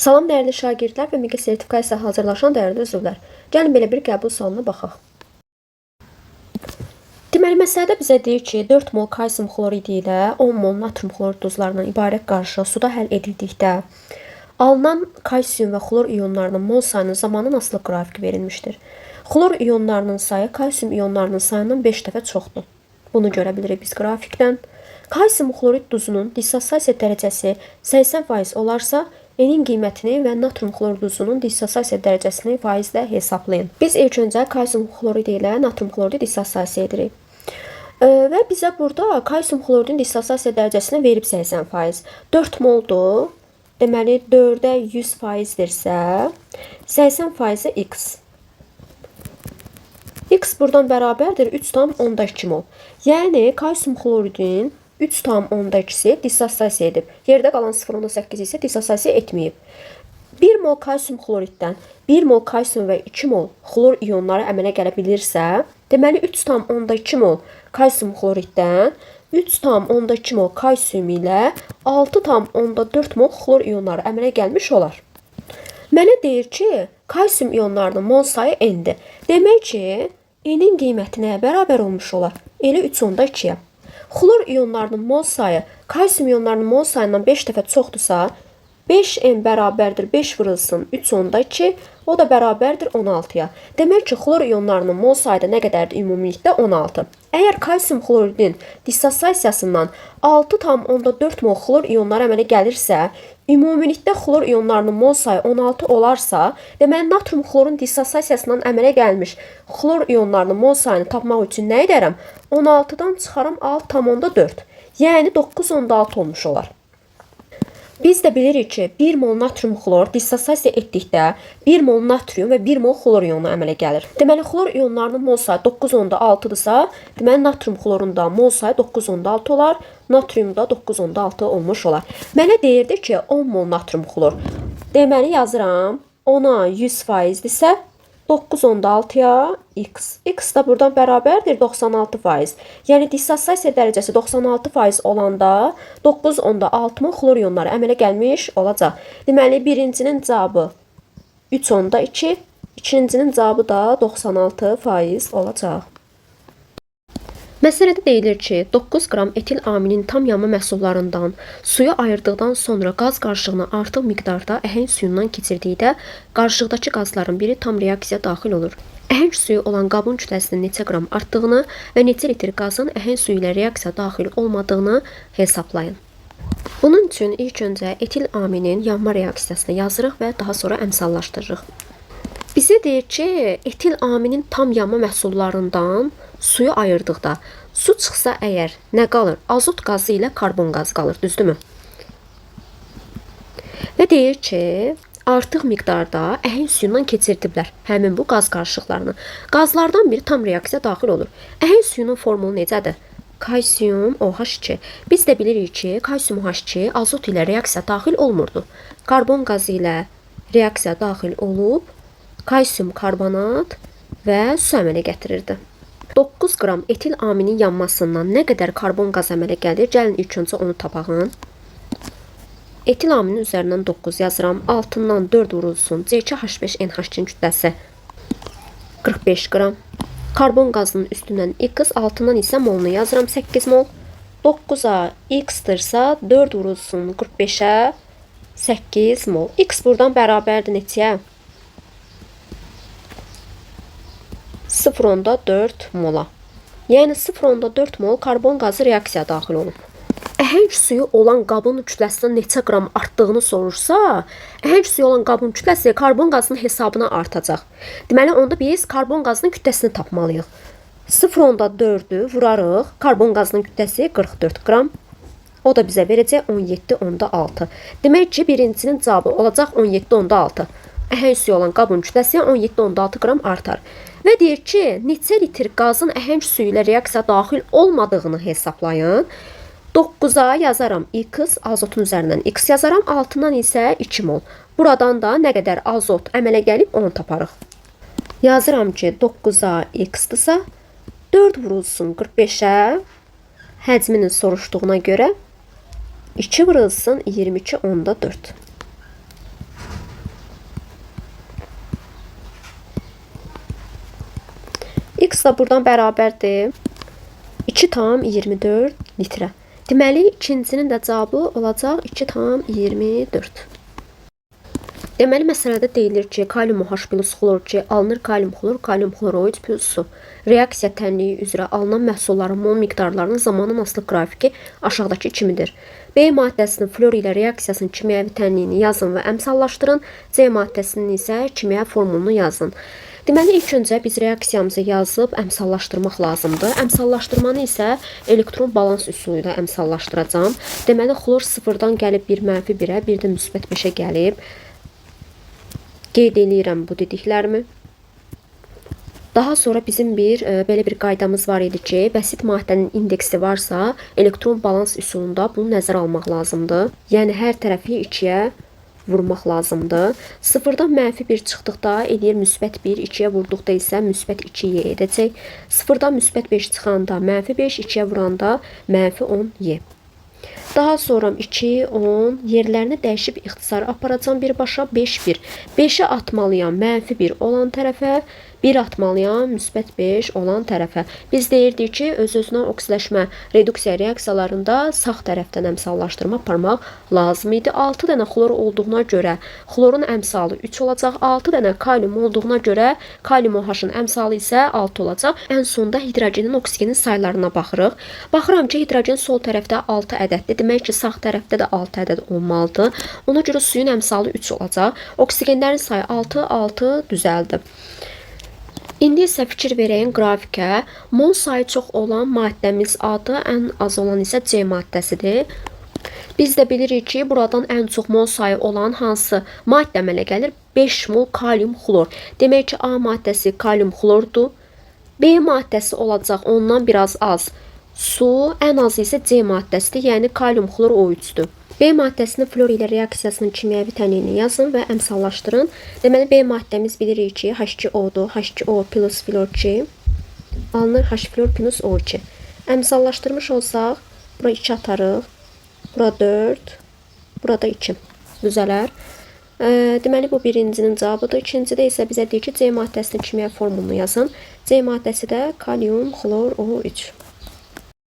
Salam dəyərli şagirdlər və MİQA sertifikasiyaya hazırlaşan dəyərli üzvlər. Gəlin belə bir qəbul sualına baxaq. Deməli, məsələdə bizə deyir ki, 4 mol kalsium xloridi ilə 10 mol natrium xlorid duzlarından ibarət qarışıq suda həll edildikdə alınan kalsium və xlor iyonlarının mol sayının zamanın asılı qrafiki verilmişdir. Xlor iyonlarının sayı kalsium iyonlarının sayından 5 dəfə çoxdur. Bunu görə bilirik biz qrafikdən. Kalsium xlorid duzunun dissosiasiya dərəcəsi 80% olarsa, N-in qiymətini və natrium xlorid duzunun dissosiasiya dərəcəsini faizlə hesablayın. Biz ilk öncə kalsium xloridi ilə natrium xloridi dissosiasiya edirik. Və bizə burada kalsium xloridin dissosiasiya dərəcəsini verib 80%. 4 moldur. Deməli 4-ə 100%dirsə, 80%-i x. X buradan bərabərdir 3,2 mol. Yəni kalsium xloridin 3,2-si dissosiasiya edib. Yerdə qalan 0,8 isə dissosiasiya etməyib. 1 mol kalsium xloriddən 1 mol kalsium və 2 mol xlor iyonları əmələ gələ bilirsə, deməli 3,2 mol kalsium xloriddən 3,2 mol kalsium ilə 6,4 mol xlor iyonları əmələ gəlmiş olar. Mənə deyir ki, kalsium iyonlarının mol sayı N-dir. Demək ki, N-in qiyməti nəyə bərabər olmuş olar? Elə 3,2-yə. Xlor iyonlarının mol sayı kalsium iyonlarının mol sayından 5 dəfə çoxdursa, 5N bərabərdir 5 vurulsun 3,2, o da bərabərdir 16-ya. Demək ki, xlor iyonlarının mol sayı da nə qədərdir ümumilikdə 16. Əgər kalsium xloridin dissosiasiyasından 6,4 mol xlor iyonları əmələ gəlirsə, ümumilikdə xlor iyonlarının mol sayı 16 olarsa, deməli natrium xlorun dissosiasiyasından əmələ gəlmiş xlor iyonlarının mol sayını tapmaq üçün nə edərəm? 16-dan çıxaram 6,4. Yəni 9,6 olmuş olar. Biz də bilirik ki, 1 mol natrium xlor dissosiasiya etdikdə 1 mol natrium və 1 mol xlor iyonu əmələ gəlir. Deməli, xlor iyonlarının mol sayı 9,6-dırsa, deməli natrium xlorun da mol sayı 9,6 olar, natrium da 9,6 olmuş olar. Mənə deyirdi ki, 10 mol natrium xlor. Deməli, yazıram, 10-a 100%-dirsə, 9,6-ya x. X da buradan bərabərdir 96%. Yəni dissosiasiya dərəcəsi 96% olanda 9,6 mol xlor iyonları əmələ gəlmiş olacaq. Deməli, birincinin cavabı 3,2, ikincinin cavabı da 96% olacaq. Məsələdə deyilir ki, 9 qram etil aminin tam yanma məhsullarından suyu ayırdıqdan sonra qaz qarışığına artıq miqdarda əhəng suyundan keçirdikdə qarışıqdakı qazların biri tam reaksiyaya daxil olur. Əhəng suyu olan qabın kütləsinin neçə qram artdığını və neçə litr qazın əhəng suyu ilə reaksiyaya daxil olmadığını hesablayın. Bunun üçün ilk öncə etil aminin yanma reaksiyasını yazırıq və daha sonra əmsallaşdırırıq. Bizə deyir ki, etil aminin tam yanma məhsullarından suyu ayırdıqda su çıxsa əgər nə qalır? Azot qazı ilə karbon qazı qalır, düzdürmü? Və deyir ki, artıq miqdarda əhəng suyundan keçirdiblər həmin bu qaz qarışıqlarını. Qazlardan biri tam reaksiya daxil olur. Əhəng suyunun formulu necədir? Kalsium OH2. Biz də bilirik ki, kalsium OH2 azot ilə reaksiya daxil olmurdu. Karbon qazı ilə reaksiya daxil olub, kalsium karbonat və su əmələ gətirirdi. 9 qram etil aminin yanmasından nə qədər karbon qaz əmələ gəlir? Gəlin ilk öncə onu tapağın. Etil aminin üzərindən 9 yazıram. Altından 4 vurulsun. C2H5NH2-nin kütləsi 45 qram. Karbon qazının üstündən x, altından isə molunu yazıram 8 mol. 9-a x-dırsa 4 vurulsun 45-ə 8 mol. X buradan bərabərdir neçəyə? 0,4 mola. Yəni 0,4 mol karbon qazı reaksiya daxil olub. Əhəng suyu olan qabın kütləsindən neçə qram artdığını sorursa, əhəng suyu olan qabın kütləsi karbon qazının hesabına artacaq. Deməli, onda biz karbon qazının kütləsini tapmalıyıq. 0,4-ü vurarıq. Karbon qazının kütləsi 44 qram. O da bizə verəcək 17,6. Demək ki, birincinin cavabı olacaq 17,6. Əhəng suyu olan qabın kütləsi 17,6 qram artar. Və deyir ki, neçə litr qazın əhəng suyu ilə reaksiya daxil olmadığını hesablayın. 9-a yazaram x, azotun üzərindən x yazaram, altından isə 2 mol. Buradan da nə qədər azot əmələ gəlib onu taparıq. Yazıram ki, 9-a x-dırsa, 4 vurulsun 45-ə, həcminin soruşduğuna görə 2 vurulsun 22,4. X da buradan bərabərdir 2,24 litrə. Deməli, ikincinin də cavabı olacaq 2,24. Deməli, məsələdə deyilir ki, kalium OH plus xlor ki, alınır kalium xloroid plus su. Reaksiya tənliyi üzrə alınan məhsulların mol miqdarlarının zamanın asılı qrafiki aşağıdakı kimidir. B maddəsinin flor ilə reaksiyasının kimyəvi tənliyini yazın və əmsallaşdırın. C maddəsinin isə kimyəvi formulunu yazın. Deməli, ilk öncə biz reaksiyamızı yazıb əmsallaşdırmaq lazımdır. Əmsallaşdırmanı isə elektron balans üsulu ilə əmsallaşdıracağım. Deməli, xlor sıfırdan gəlib bir mənfi 1-ə, bir də müsbət 5-ə gəlib. Qeyd edirəm bu dediklərimi. Daha sonra bizim belə bir qaydamız var idi ki, bəsit maddənin indeksi varsa, elektron balans üsulunda bunu nəzərə almaq lazımdır. Yəni, hər tərəfi 2-yə vurmaq lazımdır. Sıfırdan mənfi 1 çıxdıqda edir müsbət 1, 2-yə vurduqda isə müsbət 2y edəcək. Sıfırdan müsbət 5 çıxanda mənfi 5, 2-yə vuranda mənfi 10y. Daha sonra 2, 10 yerlərini dəyişib ixtisarı aparacağım birbaşa 5, 1. 5'i atmalıyam mənfi 1 olan tərəfə, 1 atmalıyam müsbət 5 olan tərəfə. Biz deyirdik ki, öz-özünə oksidaşma reduksiya reaksiyalarında sağ tərəfdən əmsallaşdırma aparmaq lazım idi. 6 dənə xlor olduğuna görə xlorun əmsalı 3 olacaq. 6 dənə kalium olduğuna görə kalium OH-ın əmsalı isə 6 olacaq. Ən sonda hidrogenin, oksigenin saylarına baxırıq. Baxıram ki, hidrogen sol tərəfdə 6 ədəddir. Demək ki, sağ tərəfdə də 6 ədəd olmalıdır. Ona görə suyun əmsalı 3 olacaq. Oksigenlərin sayı 6, 6 düzəldi. İndi isə fikir verəyin qrafikə. Mol sayı çox olan maddəmiz adı, ən az olan isə C maddəsidir. Biz də bilirik ki, buradan ən çox mol sayı olan hansı maddə əmələ gəlir? 5 mol kalium xlor. Demək ki, A maddəsi kalium xlordur. B maddəsi olacaq ondan biraz az su, ən az isə C maddəsidir, yəni kalium xlor O3-dür. B maddəsinin flor ilə reaksiyasının kimyəvi tənliyini yazın və əmsallaşdırın. Deməli, B maddəmiz bilirik ki, H2O-dur. H2O plus flor 2 alınır H flor plus O2. Əmsallaşdırmış olsaq, bura 2 atarıq, bura 4, burada 2 düzələr. Deməli, bu birincinin cavabıdır. İkincidə isə bizə deyir ki, C maddəsinin kimyəvi formulunu yazın. C maddəsi də kalium xlor O3.